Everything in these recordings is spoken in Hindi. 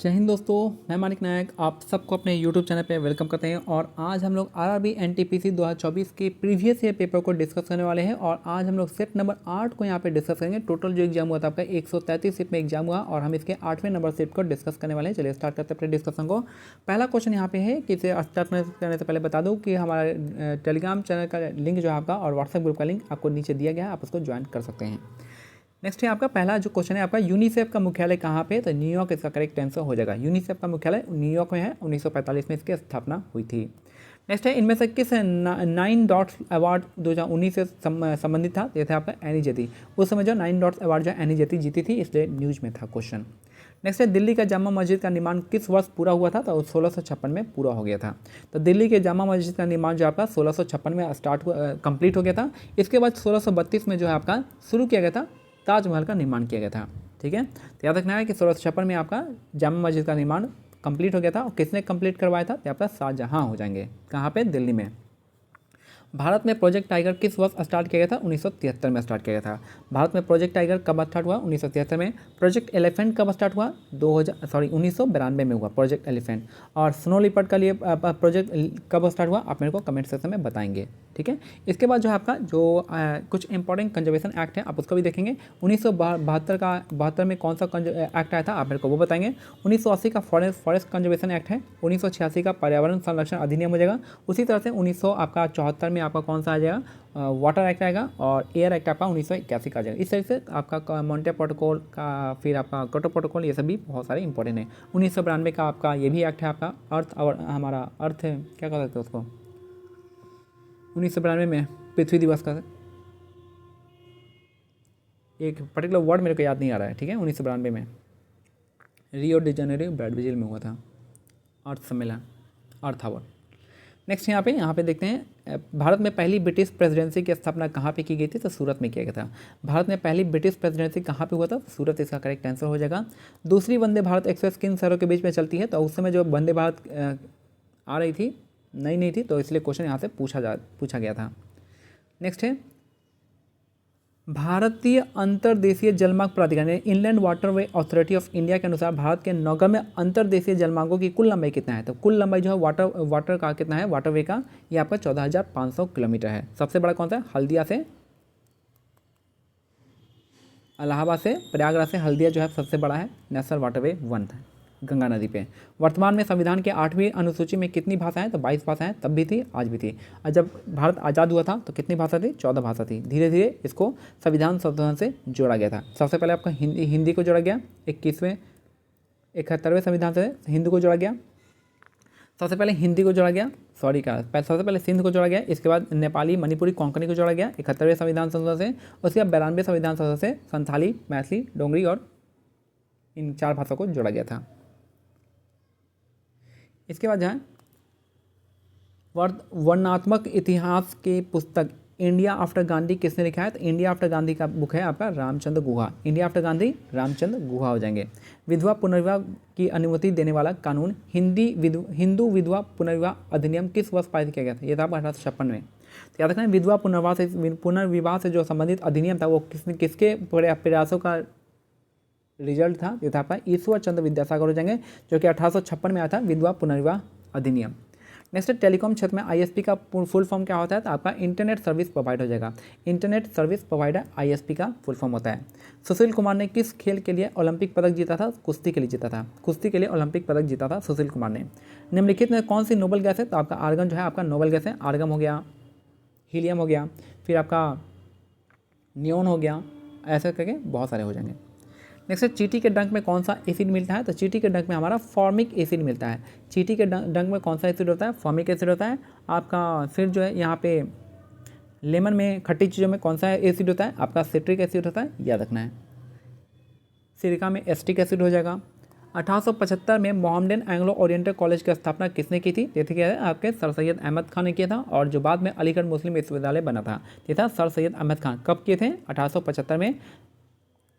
जय हिंद दोस्तों, मैं मानिक नायक आप सबको अपने YouTube चैनल पे वेलकम करते हैं। और आज हम लोग आरआरबी एनटीपीसी 2024 के प्रीवियस ईयर पेपर को डिस्कस करने वाले हैं। और आज हम लोग सेट नंबर 8 को यहाँ पे डिस्कस करेंगे। टोटल जो एग्जाम हुआ था आपका 133 सेट में एग्जाम हुआ और हम इसके 8वें नंबर सेट को डिस्कस करने वाले हैं। चलिए स्टार्ट करते हैं अपने डिस्कशन को। पहला क्वेश्चन यहाँ पे है कि इसे स्टार्ट करने से पहले बता दूँ कि हमारे टेलीग्राम चैनल का लिंक जो है आपका और व्हाट्सएप ग्रुप का लिंक आपको नीचे दिया गया है, आप उसको ज्वाइन कर सकते हैं। नेक्स्ट है आपका पहला जो क्वेश्चन है आपका, यूनिसेफ का मुख्यालय कहाँ पे? तो न्यूयॉर्क इसका करेक्ट आंसर हो जाएगा। यूनिसेफ का मुख्यालय न्यूयॉर्क में है, 1945 में इसकी स्थापना हुई थी। नेक्स्ट है इनमें से किस 9 डॉट्स अवार्ड 2019 से संबंधित था? ये था आपका एनी जेती। उस समय जो 9 डॉट्स अवार्ड जो एनी जेती जीती थी, इसलिए न्यूज में था क्वेश्चन। नेक्स्ट है दिल्ली का जामा मस्जिद का निर्माण किस वर्ष पूरा हुआ था? तो 1656 में पूरा हो गया था। तो दिल्ली के जामा मस्जिद का निर्माण जो आपका 1656 में कंप्लीट हो गया था। इसके बाद 1632 में जो है आपका शुरू किया गया था, ताजमहल का निर्माण किया गया था। ठीक है, तो याद रखना है कि 1656 में आपका जामा मस्जिद का निर्माण कंप्लीट हो गया था। और किसने कंप्लीट करवाया था? तो आपका शाहजहां हो जाएंगे। कहाँ पे? दिल्ली में। भारत में प्रोजेक्ट टाइगर किस वर्ष स्टार्ट किया गया था? 1973 में स्टार्ट किया गया था। भारत में प्रोजेक्ट टाइगर कब स्टार्ट हुआ? 1973 में। प्रोजेक्ट एलिफेंट कब स्टार्ट हुआ? 1992 में हुआ प्रोजेक्ट एलिफेंट। और स्नो लिपर्ड का लिए प्रोजेक्ट कब स्टार्ट हुआ? आप मेरे को कमेंट सेक्शन में बताएंगे। ठीक है, इसके बाद जो है आपका जो कुछ इंपॉर्टेंट कंजर्वेशन एक्ट है, आप उसको भी देखेंगे। 1972 में कौन सा एक्ट आया था, आप मेरे को वो बताएंगे। 1980 का फॉरेस्ट कंजर्वेशन एक्ट है। 1986 का पर्यावरण संरक्षण अधिनियम हो जाएगा। उसी तरह से 1974 में आपका कौन सा आ जाएगा? वाटर एक्ट आएगा। और एयर एक्ट आपका 1981 का आ जाएगा। इस तरह से आपका मॉन्टे प्रोटोकॉल का, फिर आपका क्योटो प्रोटोकॉल, ये सभी बहुत सारे इंपॉर्टेंट है। 1992 का आपका ये भी एक्ट है आपका अर्थ, और हमारा अर्थ क्या कह सकते हैं उसको, 1992 में पृथ्वी दिवस का एक पर्टिकुलर वर्ड मेरे को याद नहीं आ रहा है। ठीक है, 1992 में रियो डी जेनेरो ब्राज़ील में हुआ था अर्थ सम्मेलन, अर्थ आवर। नेक्स्ट यहाँ पे देखते हैं, भारत में पहली ब्रिटिश प्रेसिडेंसी की स्थापना कहाँ पे की गई थी? तो सूरत में किया गया था। भारत में पहली ब्रिटिश प्रेसिडेंसी कहाँ पे हुआ था? सूरत इसका करेक्ट आंसर हो जाएगा। दूसरी वंदे भारत एक्सप्रेस किन शहरों के बीच में चलती है? तो उस समय जो वंदे भारत आ रही थी, नहीं थी, तो इसलिए क्वेश्चन यहाँ से पूछा गया था। नेक्स्ट है भारतीय अंतर्देशीय जलमार्ग प्राधिकरण inland waterway authority of India के अनुसार भारत के नौगम्य अंतर्देशीय जलमार्गों की कुल लंबाई कितना है? तो कुल लंबाई जो है वाटर का कितना है, वाटरवे का, ये आपका 14,500 किलोमीटर है। सबसे बड़ा कौन सा है? हल्दिया से, इलाहाबाद से, प्रयागराज से हल्दिया जो है सबसे बड़ा है। नेशनल वाटरवे 1 है गंगा नदी पे। वर्तमान में संविधान के 8वीं अनुसूची में कितनी भाषाएं? तो 22 भाषाएं, तब भी थी आज भी थी। और जब भारत आज़ाद हुआ था तो कितनी भाषा थी? 14 भाषा थी। धीरे धीरे इसको संविधान संशोधन से जोड़ा गया था। सबसे पहले आपका हिंदी को जोड़ा गया, 71वें संविधान से हिंदी को जोड़ा गया। सबसे पहले हिंदी को जोड़ा गया, सबसे पहले सिंध को जोड़ा गया। इसके बाद नेपाली, मणिपुरी, कोंकणी को जोड़ा गया 71वें संविधान संशोधन से। उसके बाद 92वें संविधान संशोधन से संथाली, मैथिली, डोगरी और इन 4 भाषाओं को जोड़ा गया था। इसके बाद जहाँ वर्णनात्मक इतिहास की पुस्तक इंडिया आफ्टर गांधी किसने लिखा है? तो इंडिया आफ्टर गांधी का बुक है आपका रामचंद्र गुहा। इंडिया आफ्टर गांधी रामचंद्र गुहा हो जाएंगे। विधवा पुनर्विवाह की अनुमति देने वाला कानून हिंदू विधवा पुनर्विवाह अधिनियम किस वर्ष पारित किया गया था? यह था 1856 में। तो याद रखना, विधवा पुनर्विवाह से जो संबंधित अधिनियम था वो किसके प्रयासों का रिजल्ट था? ये था आपका ईश्वर चंद्र विद्यासागर हो जाएंगे, जो कि 1856 में आया था विधवा पुनर्विवाह अधिनियम। नेक्स्ट टेलीकॉम क्षेत्र में आईएसपी का फुल फॉर्म क्या होता है? तो आपका इंटरनेट सर्विस प्रोवाइडर हो जाएगा। इंटरनेट सर्विस प्रोवाइडर आईएसपी का फुल फॉर्म होता है। सुशील कुमार ने किस खेल के लिए ओलंपिक पदक जीता था? कुश्ती के लिए जीता था। कुश्ती के लिए ओलंपिक पदक जीता था सुशील कुमार ने। निम्नलिखित में कौन सी नोबल गैस है? तो आपका आर्गन जो है आपका नोबल गैस है। आर्गन हो गया, हीलियम हो गया, फिर आपका नियोन हो गया, ऐसे करके बहुत सारे हो जाएंगे। नेक्स्ट है चींटी के डंक में कौन सा एसिड मिलता है? तो चींटी के डंक में हमारा फॉर्मिक एसिड मिलता है। चींटी के डंक में कौन सा एसिड होता है? फॉर्मिक एसिड होता है आपका। फिर जो है यहाँ पे लेमन में, खट्टी चीज़ों में कौन सा एसिड होता है? आपका सिट्रिक एसिड होता है, याद रखना है। सिरका में एस्टिक एसिड हो जाएगा। 1875 में मोहम्मदन एंग्लो ओरिएंटल कॉलेज की स्थापना किसने की थी? ये क्या है आपके सर सैयद अहमद खान ने किया था। और जो बाद में अलीगढ़ मुस्लिम विश्वविद्यालय बना था, ये था सर सैयद अहमद खान। कब किए थे? 1875 में।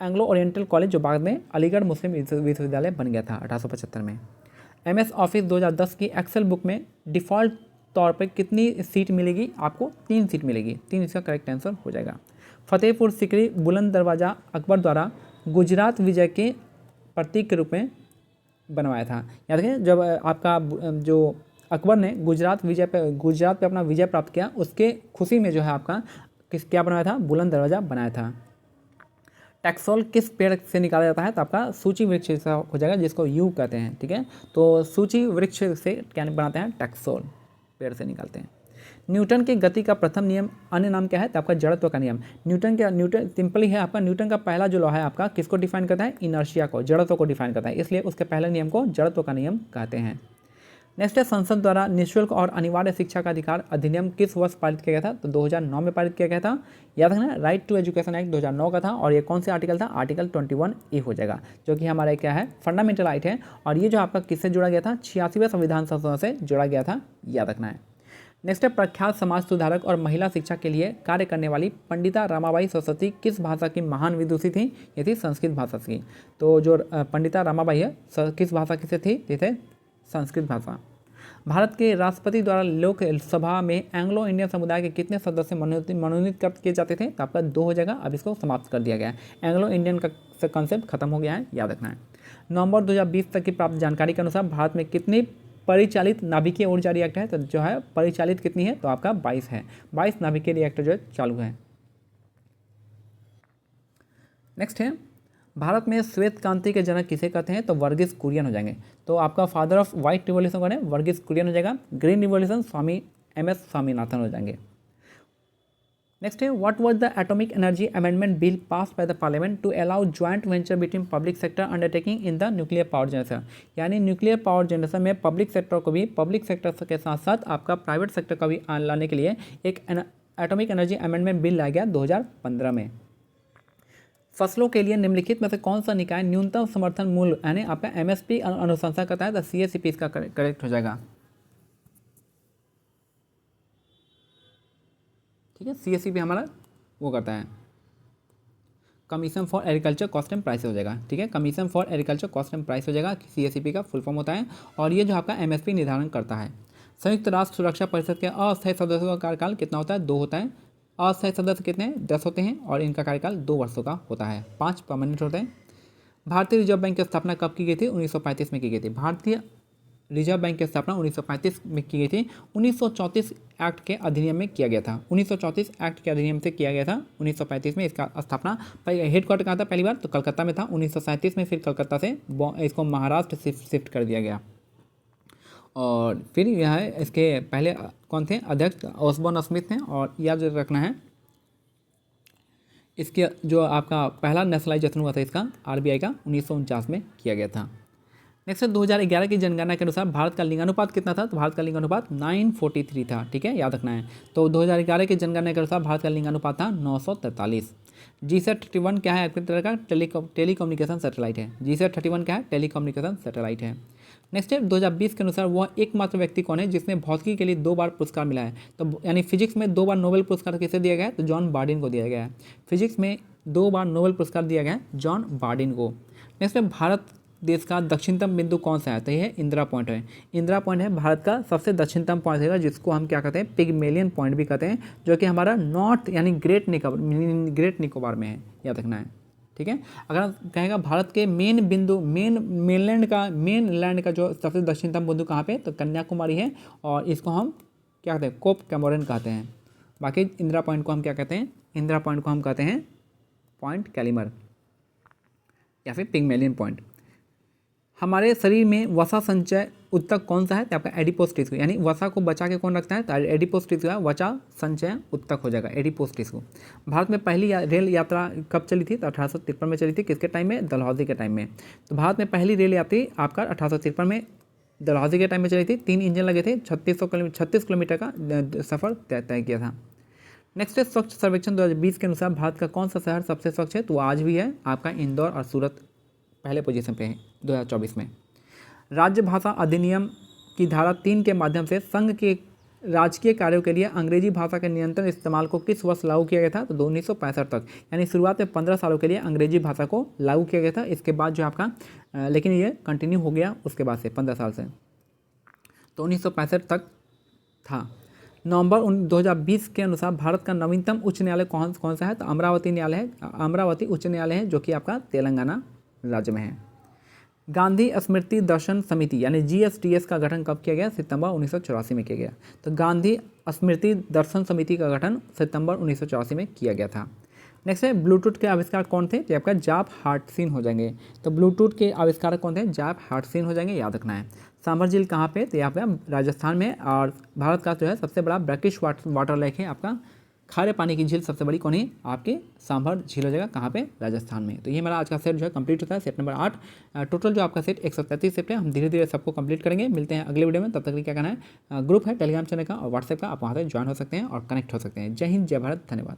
एंग्लो ओरिएंटल कॉलेज जो बाद में अलीगढ़ मुस्लिम विश्वविद्यालय बन गया था 1875 में। एमएस ऑफिस 2010 की एक्सेल बुक में डिफ़ॉल्ट तौर पर कितनी सीट मिलेगी? आपको 3 सीट मिलेगी। 3 इसका करेक्ट आंसर हो जाएगा। फतेहपुर सिकरी बुलंद दरवाज़ा अकबर द्वारा गुजरात विजय के प्रतीक के रूप में बनवाया था। याद रखिए, जब आपका जो अकबर ने गुजरात पे अपना विजय प्राप्त किया, उसके खुशी में जो है आपका क्या बनाया था, बुलंद दरवाज़ा बनाया था। टैक्सोल किस पेड़ से निकाला जाता है, तो आपका सूची वृक्ष से हो जाएगा, जिसको यू कहते हैं। ठीक है, तो सूची वृक्ष से क्या बनाते हैं, टैक्सोल पेड़ से निकालते हैं। न्यूटन की गति का प्रथम नियम अन्य नाम क्या है, तो आपका जड़त्व का नियम। न्यूटन सिंपली है आपका, न्यूटन का पहला जो लॉ है आपका किसको डिफाइन करता है, इनर्शिया को, जड़त्व को डिफाइन करता है, इसलिए उसके पहले नियम को जड़त्व का नियम कहते हैं। नेक्स्ट है, संसद द्वारा निःशुल्क और अनिवार्य शिक्षा का अधिकार अधिनियम किस वर्ष पारित किया गया था, तो 2009 में पारित किया गया था। याद रखना, राइट टू एजुकेशन एक्ट 2009 का था, और ये कौन से आर्टिकल था, आर्टिकल 21A हो जाएगा, जो कि हमारा क्या है, फंडामेंटल राइट है। और ये जो आपका किससे जुड़ा गया था, 86वें संविधान संशोधन से जुड़ा गया था, याद रखना है। नेक्स्ट है, प्रख्यात समाज सुधारक और महिला शिक्षा के लिए कार्य करने वाली पंडिता रमाबाई सरस्वती किस भाषा की महान विदुषी थी, ये थी संस्कृत भाषा की। तो जो पंडिता रमाबाई है किस भाषा की से थी, ये थे संस्कृत भाषा। भारत के राष्ट्रपति द्वारा लोकसभा में एंग्लो इंडियन समुदाय के कितने सदस्य मनोनीत किए जाते थे, तो आपका 2 हो जाएगा। अब इसको समाप्त कर दिया गया है, एंग्लो इंडियन का कंसेप्ट खत्म हो गया है, याद रखना है। नवंबर 2020 तक की प्राप्त जानकारी के अनुसार भारत में कितनी परिचालित नाभिकीय ऊर्जा रिएक्टर है, तो जो है परिचालित कितनी है, तो आपका 22 है, 22 नाभिकीय रिएक्टर जो है चालू है। नेक्स्ट है, भारत में श्वेत क्रांति के जनक किसे कहते हैं, तो वर्गीस कुरियन हो जाएंगे। तो आपका फादर ऑफ व्हाइट रिवॉल्यूशन कौन है, वर्गीस कुरियन हो जाएगा। Green revolution Swami MS Swaminathan हो जाएंगे। नेक्स्ट है, what was the atomic energy amendment bill pass by the parliament to allow joint venture between public sector undertaking in the nuclear power generation. यानी न्यूक्लियर पावर जनरेशन में पब्लिक सेक्टर के साथ साथ आपका प्राइवेट सेक्टर का भी लाने के लिए एक एटॉमिक एनर्जी अमेंडमेंट बिल लाया गया 2015 में। फसलों के लिए निम्नलिखित में से कौन सा निकाय न्यूनतम समर्थन मूल्य यानी आपका MSP अनुशंसा करता है, तो CACP इसका करेक्ट हो जाएगा। ठीक है, CACP हमारा वो करता है, commission for agriculture cost and price हो जाएगा। ठीक है, commission for agriculture cost and price हो जाएगा, CACP का फुल फॉर्म होता है। और ये जो आपका MSP निर्धारण करता है। संयुक्त राष्ट्र सुरक्षा परिषद के अस्थायी सदस्यों का कार्यकाल कितना होता है, 2 होता है। अस्थायी सदस्य कितने हैं, 10 होते हैं, और इनका कार्यकाल 2 वर्षों का होता है, 5 परमानेंट होते हैं। भारतीय रिजर्व बैंक की स्थापना कब की गई थी, 1935 में की गई थी। भारतीय रिजर्व बैंक की स्थापना 1935 में की गई थी, 1934 एक्ट के अधिनियम में किया गया था। 1934 एक्ट के अधिनियम से किया गया था 1935 में इसका स्थापना। हेडक्वार्टर कहाँ था पहली बार, तो कलकत्ता में था 1937 में, फिर कलकत्ता से इसको महाराष्ट्र शिफ्ट कर दिया गया। और फिर यह है, इसके पहले कौन थे अध्यक्ष, ऑसबॉर्न स्मिथ हैं। और याद रखना है, इसके जो आपका पहला नेशनलाइजेशन हुआ था इसका RBI का 1949 में किया गया था। नेक्स्ट 2011 की जनगणना के अनुसार भारत का लिंगानुपात कितना था, तो भारत का लिंगानुपात 943 था। ठीक है, याद रखना है। तो 2011 की जनगणना के अनुसार भारत का लिंगानुपात था 943। GSAT-31 क्या है, आपके तरह का टेलीकम्युनिकेशन सैटेलाइट है। GSAT-31 क्या है, टेलीकम्युनिकेशन सैटेलाइट है। नेक्स्ट है, 2020 के अनुसार वह एकमात्र व्यक्ति कौन है जिसने भौतिकी के लिए 2 बार पुरस्कार मिला है, तो यानी फिजिक्स में 2 बार नोबेल पुरस्कार किसे दिया गया है, तो जॉन बार्डिन को दिया गया है। फिजिक्स में 2 बार नोबेल पुरस्कार दिया गया है जॉन बार्डिन को। नेक्स्ट है, भारत देश का दक्षिणतम बिंदु कौन सा है, तो ये है इंदिरा पॉइंट है। इंदिरा पॉइंट है भारत का सबसे दक्षिणतम पॉइंट है, जिसको हम क्या कहते हैं, पिगमेलियन पॉइंट भी कहते हैं, जो कि हमारा नॉर्थ यानी ग्रेट निकोबार में है, याद रखना है। ठीक है, अगर कहेगा भारत के मेनलैंड का जो सबसे दक्षिणतम बिंदु कहाँ पे, तो कन्याकुमारी है, और इसको हम क्या कहते हैं, कोप कैमोरन कहते हैं। बाकी इंदिरा पॉइंट को हम क्या कहते हैं, इंदिरा पॉइंट को हम कहते हैं पॉइंट कैलिमर या फिर पिगमेलियन पॉइंट। हमारे शरीर में वसा संचय उत्तक कौन सा है, तो आपका एडिपोस टिश्यू, यानी वसा को बचा के कौन रखता है, तो एडिपोस टिश्यू है, वसा संचय उत्तक हो जाएगा, एडिपोस टिश्यू। भारत में पहली रेल यात्रा कब चली थी, तो 1853 में चली थी, किसके टाइम में, डलहौजी के टाइम में। तो भारत में पहली रेल यात्री आपका 1853 में डलहौजी के टाइम में चली थी, 3 इंजन लगे थे, 36 किलोमीटर का सफ़र तय किया था। नेक्स्ट है, स्वच्छ सर्वेक्षण 2020 के अनुसार भारत का कौन सा शहर सबसे स्वच्छ है, तो आज भी है आपका इंदौर, और सूरत पहले पोजीशन पे है 2024 में। राज्य भाषा अधिनियम की धारा 3 के माध्यम से संघ के राजकीय कार्यों के लिए अंग्रेजी भाषा के नियंत्रण इस्तेमाल को किस वर्ष लागू किया गया था, तो 1965 तक, यानी शुरुआत में 15 सालों के लिए अंग्रेजी भाषा को लागू किया गया था। इसके बाद जो आपका लेकिन ये कंटिन्यू हो गया उसके बाद से 15 साल से, तो 1965 तक था। नवंबर 2020 के अनुसार भारत का नवीनतम उच्च न्यायालय कौन सा है, तो अमरावती उच्च न्यायालय है, जो कि आपका तेलंगाना राज्य में है। गांधी स्मृति दर्शन समिति यानी GSDS का गठन कब किया गया? सितंबर 1984 में किया गया। तो गांधी स्मृति दर्शन समिति का गठन सितंबर 1984 में किया गया था। नेक्स्ट है ब्लूटूथ के आविष्कार कौन थे? तो आपका जाप हार्टसिन हो जाएंगे। तो ब्लूटूथ के आविष्कारक कौन थे? जाप हार्टसिन हो जाएंगे, याद रखना है। सांभर झील कहाँ पे? तो यहाँ पे राजस्थान में, और भारत का जो है सबसे बड़ा ब्रैकिश वाटर लेक है आपका, खारे पानी की झील सबसे बड़ी कौन है? आपकी सांभर झील हो जाएगा। कहाँ पे? राजस्थान में। तो ये हमारा आज का सेट जो है कंप्लीट होता है, सेट नंबर 8। टोटल जो आपका सेट 133 सेट है। हम धीरे धीरे सबको कंप्लीट करेंगे। मिलते हैं अगले वीडियो में। तब तक के लिए क्या करना है, ग्रुप है टेलीग्राम चैनल का और व्हाट्सएप का, आप वहाँ से ज्वाइन हो सकते हैं और कनेक्ट हो सकते हैं। जय हिंद, जय भारत, धन्यवाद।